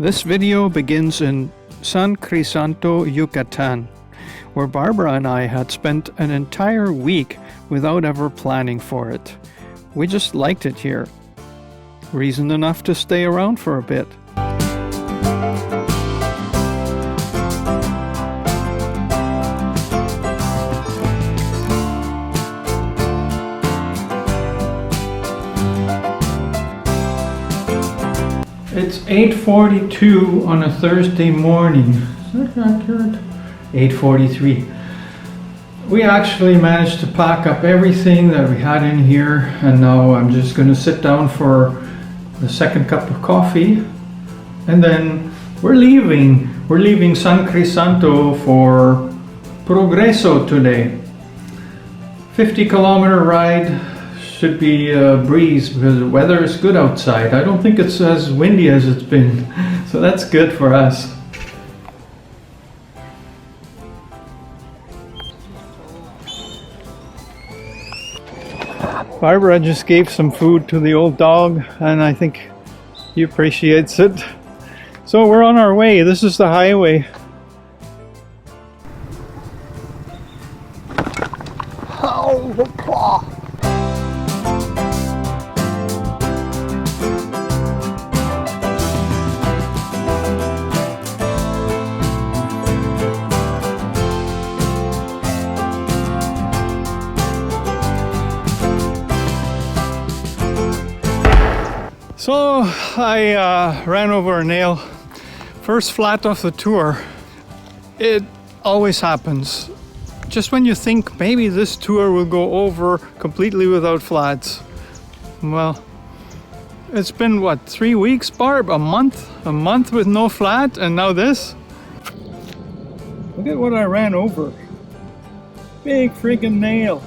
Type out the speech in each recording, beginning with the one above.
This video begins in San Crisanto, Yucatan, where Barbara and I had spent an entire week without ever planning for it. We just liked it here. Reason enough to stay around for a bit. It's 8:42 on a Thursday morning. Is that accurate? 8:43. We actually managed to pack up everything that we had in here, and now I'm just going to sit down for the second cup of coffee, and then we're leaving. We're leaving San Crisanto for Progreso today. 50-kilometer ride. Should be a breeze because the weather is good outside. I don't think it's as windy as it's been, so that's good for us. Barbara just gave some food to the old dog, and I think he appreciates it. So we're on our way. This is the highway. So I ran over a nail. First flat off the tour. It always happens. Just when you think maybe this tour will go over completely without flats. Well, it's been what, 3 weeks, Barb? A month? A month with no flat, and now this? Look at what I ran over. Big freaking nail.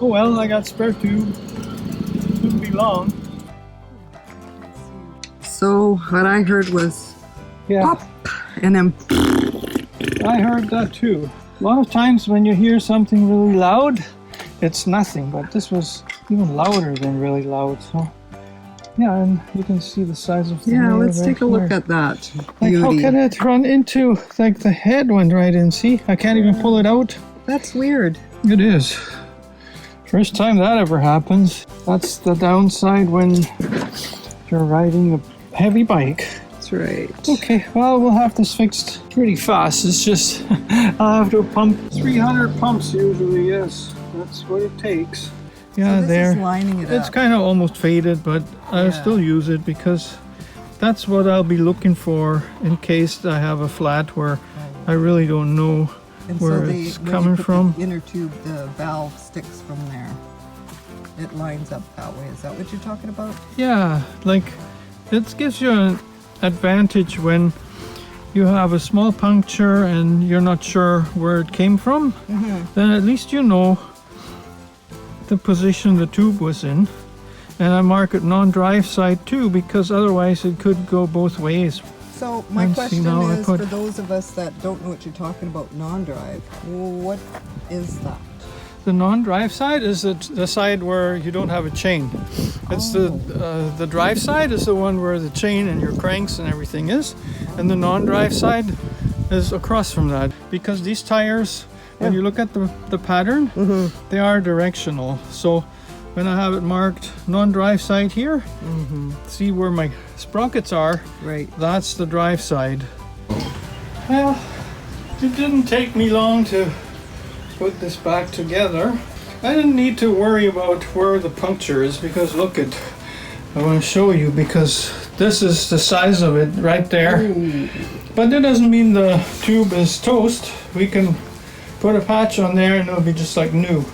Oh well, I got spare tube. Shouldn't be long. So what I heard was Yeah, pop, and then I heard that too. A lot of times when you hear something really loud, it's nothing, but this was even louder than really loud. So yeah, and you can see the size of the nail let's right take a look there. at that Like, beauty. how can it run into, like, the head went right in? See, I can't even pull it out. That's weird. It is. First time that ever happens. That's the downside when you're riding a heavy bike. That's right. Okay, well, we'll have this fixed pretty fast. It's just, I'll have to pump 300 pumps usually, yes. That's what it takes. Yeah, So this there. is lining it It's up. kind of almost faded, but I'll Yeah. still use it because that's what I'll be looking for in case I have a flat where I really don't know And where so it's when coming you put from. the inner tube, the valve sticks from there. It lines up that way. Is that what you're talking about? Yeah, like it gives you an advantage when you have a small puncture and you're not sure where it came from. Then at least you know the position the tube was in. And I mark it non-drive side too, because otherwise it could go both ways. So my And see, question now I is, put- for those of us that don't know what you're talking about, non-drive, what is that? The non-drive side is the side where you don't have a chain. It's the drive side is the one where the chain and your cranks and everything is, and the non-drive side is across from that. Because these tires, when you look at the pattern, they are directional. So when I have it marked non-drive side here, see where my sprockets are, Right. that's the drive side. Well, it didn't take me long to put this back together. I didn't need to worry about where the puncture is because look at, I want to show you because this is the size of it right there. But that doesn't mean the tube is toast. We can put a patch on there and it'll be just like new.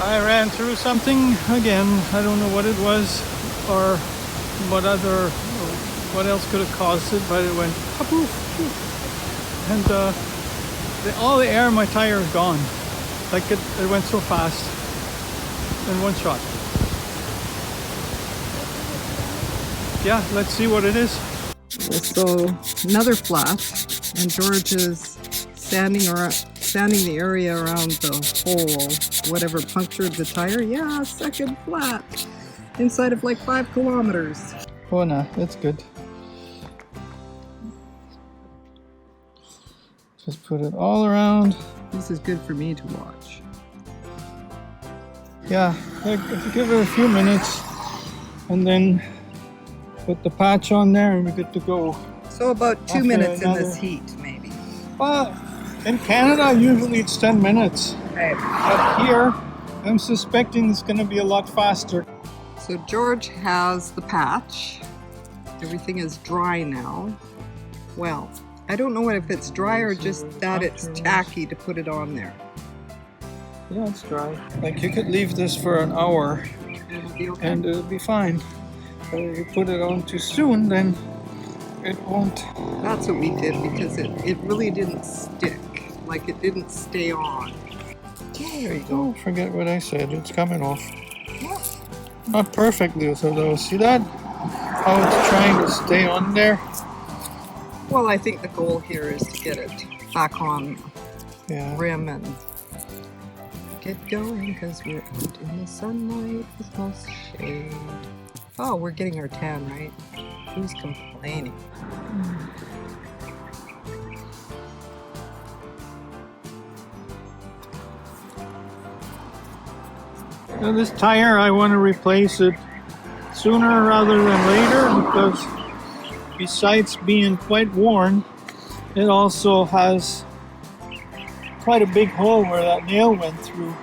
I ran through something again. I don't know what it was or what else could have caused it, but it went poof, and all the air in my tire is gone. Like it went so fast in one shot. Yeah, let's see what it is. So another flat, and George is standing sanding the area around the hole, whatever punctured the tire. Yeah, second flat. Inside of like 5 kilometers. Oh no, that's good. Just put it all around. This is good for me to watch. Yeah, give it a few minutes and then put the patch on there and we're good to go. So about 2 After minutes in another- this heat, maybe. Well, in Canada, usually it's 10 minutes. Right. But here, I'm suspecting it's going to be a lot faster. So George has the patch. Everything is dry now. Well, I don't know if it's dry or just that it's tacky to put it on there. Yeah, it's dry. Like you could leave this for an hour It'll be okay. and it'll be fine. But if you put it on too soon, then it won't. That's what we did because it really didn't stick. Like it didn't stay on. There you go. Forget what I said. It's coming off. Not perfectly, so though. See that? How it's trying to stay on there? Well, I think the goal here is to get it back on Yeah. rim and get going because we're out in the sunlight with most shade. Oh, we're getting our tan, right? Who's complaining? Now this tire, I want to replace it sooner rather than later because besides being quite worn, it also has quite a big hole where that nail went through.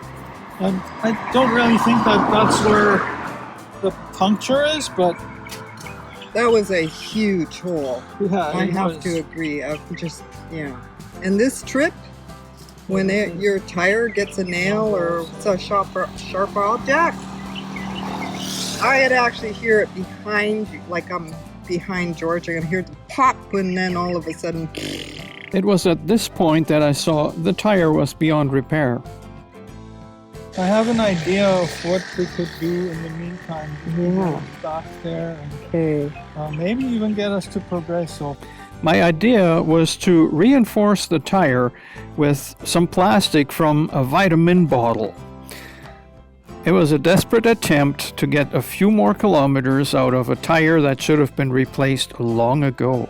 And I don't really think that that's where the puncture is, but That was a huge hole. yeah, I it have was. to agree. I've just, yeah. And this trip, when your tire gets a nail or it's a sharp object, I'd actually hear it behind you, like I'm behind George. I can hear the pop, and then all of a sudden, It was at this point that I saw the tire was beyond repair. I have an idea of what we could do in the meantime. Yeah. Stop there and okay. maybe even get us to Progreso. My idea was to reinforce the tire with some plastic from a vitamin bottle. It was a desperate attempt to get a few more kilometers out of a tire that should have been replaced long ago.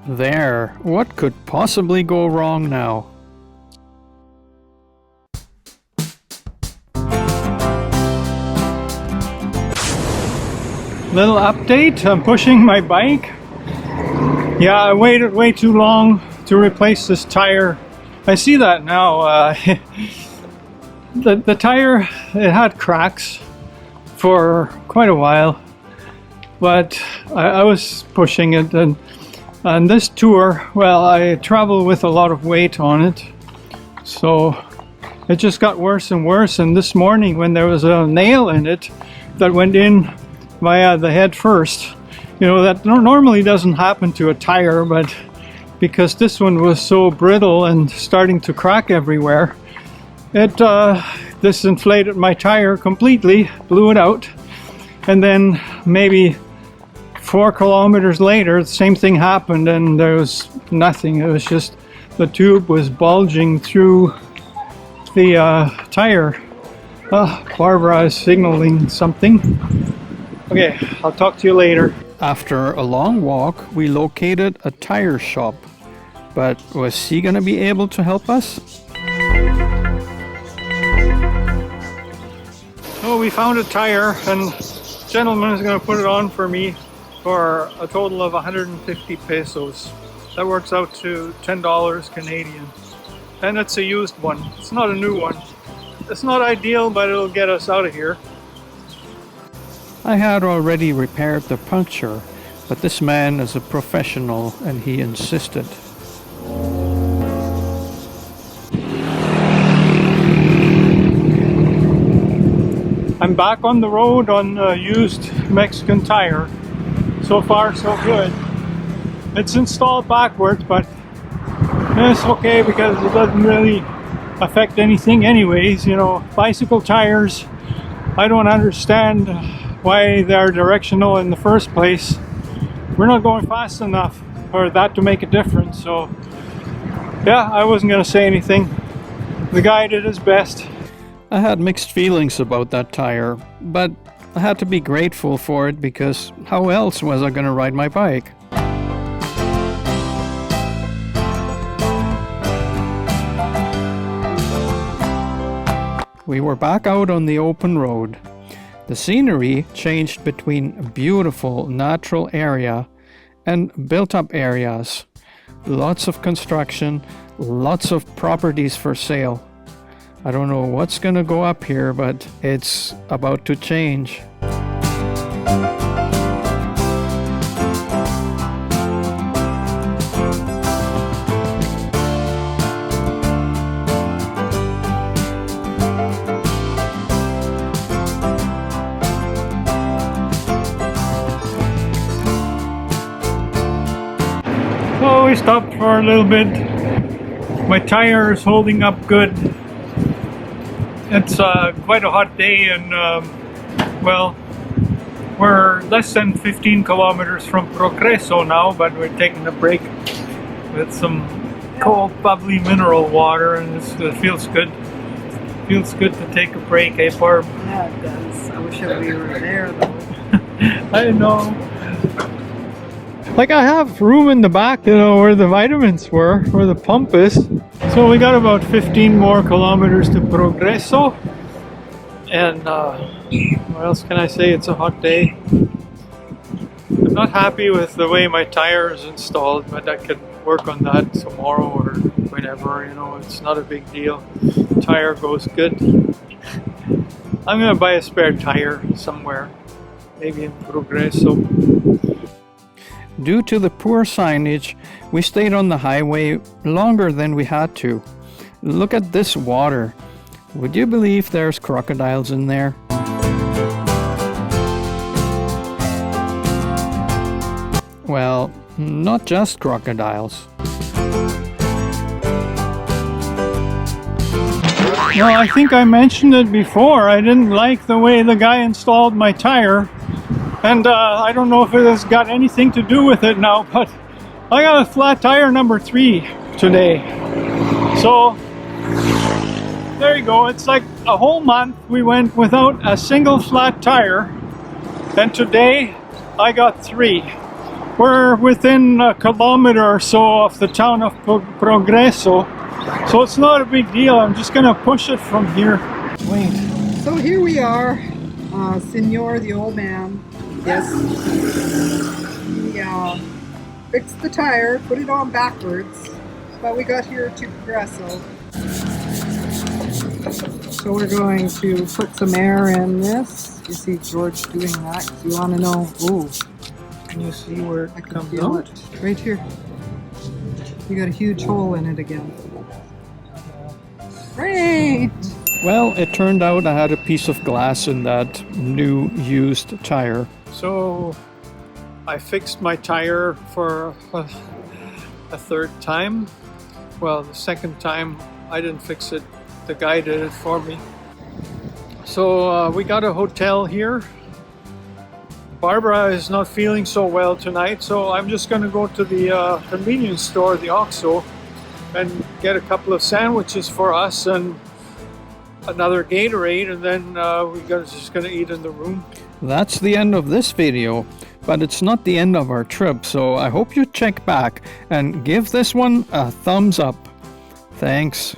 There, what could possibly go wrong now? Little update, I'm pushing my bike. Yeah, I waited way too long to replace this tire. I see that now. The tire, it had cracks for quite a while, but I was pushing it, and on this tour, well, I travel with a lot of weight on it, so it just got worse and worse. And this morning when there was a nail in it that went in via the head first, you know, that normally doesn't happen to a tire, but because this one was so brittle and starting to crack everywhere, it disinflated my tire completely, blew it out, and then maybe 4 kilometers later, the same thing happened, and there was nothing. It was just the tube was bulging through the tire. Barbara is signaling something. Okay, I'll talk to you later. After a long walk, we located a tire shop. But was he gonna be able to help us? Oh, we found a tire, and the gentleman is gonna put it on for me for a total of 150 pesos. That works out to $10 Canadian. And it's a used one. It's not a new one. It's not ideal, but it'll get us out of here. I had already repaired the puncture, but this man is a professional and he insisted. I'm back on the road on a used Mexican tire. So far, so good. It's installed backwards, but it's okay because it doesn't really affect anything anyways. You know, bicycle tires, I don't understand why they're directional in the first place. we're not going fast enough for that to make a difference. So yeah, I wasn't gonna say anything. The guy did his best. I had mixed feelings about that tire, but I had to be grateful for it because how else was I gonna ride my bike? We were back out on the open road. The scenery changed between a beautiful natural area and built-up areas. Lots of construction, lots of properties for sale. I don't know what's gonna go up here, but it's about to change. So we stopped for a little bit. My tire is holding up good. It's quite a hot day, and well, we're less than 15 kilometers from Progreso now, but we're taking a break with some cold, bubbly mineral water, and it feels good. Feels good to take a break, eh, Barb? Yeah, it does. I wish we were there though. I know. Like, I have room in the back, you know, where the vitamins were, where the pump is. So we got about 15 more kilometers to Progreso. And what else can I say? It's a hot day. I'm not happy with the way my tire is installed, but I can work on that tomorrow or whenever, you know, it's not a big deal. Tire goes good. I'm gonna buy a spare tire somewhere, maybe in Progreso. Due to the poor signage, we stayed on the highway longer than we had to. Look at this water. Would you believe there's crocodiles in there? Well, not just crocodiles. Well, I think I mentioned it before. I didn't like the way the guy installed my tire. And I don't know if it has got anything to do with it now, but I got a flat tire number 3 today. So there you go. It's like a whole month we went without a single flat tire. And today I got 3. We're within a kilometer or so of the town of Progreso. So it's not a big deal. I'm just gonna push it from here. Wait. So here we are, Senor, the old man. Yes, he fixed the tire, put it on backwards, but we got here to Progreso. So we're going to put some air in this. You see George doing that because you want to know. Ooh, Can you see where I it can comes feel out? it right here. You got a huge hole in it again. Great. Well, it turned out I had a piece of glass in that new used tire. So I fixed my tire for a third time. Well, the second time I didn't fix it. The guy did it for me. So we got a hotel here. Barbara is not feeling so well tonight, so I'm just going to go to the convenience store, the OXXO, and get a couple of sandwiches for us and another Gatorade, and then we're just going to eat in the room. That's the end of this video, but it's not the end of our trip, so I hope you check back and give this one a thumbs up. Thanks.